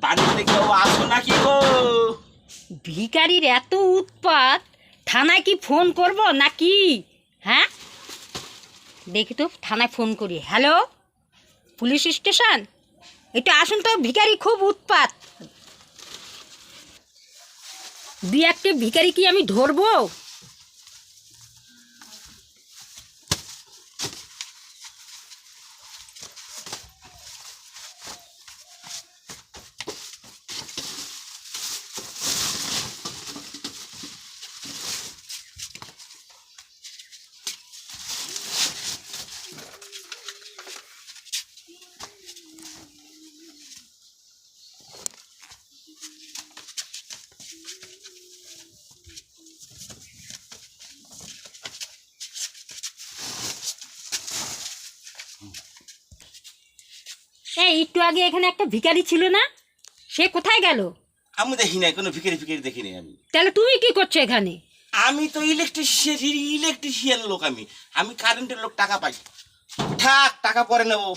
বাড়িতে কেউ আসো নাকি গো? ভিখারির এত উৎপাত, থানায় কি ফোন করব নাকি? হ্যাঁ, দেখি তো থানায় ফোন করি। হ্যালো, পুলিশ স্টেশন, একটু আসুন তো, ভিখারি খুব উৎপাত। দুই একটা ভিখারি কি আমি ধরবো? এই একটু আগে এখানে একটা ভিখারি ছিল না, সে কোথায় গেল? আমি দেখি নাই, কোনো ভিখারি ফিকারি দেখি নাই আমি। তাহলে তুমি কি করছো এখানে? আমি তো ইলেকট্রিশিয়ান লোক। আমি কারেন্টের লোক, টাকা পাই। থাক, টাকা পরে নেবো।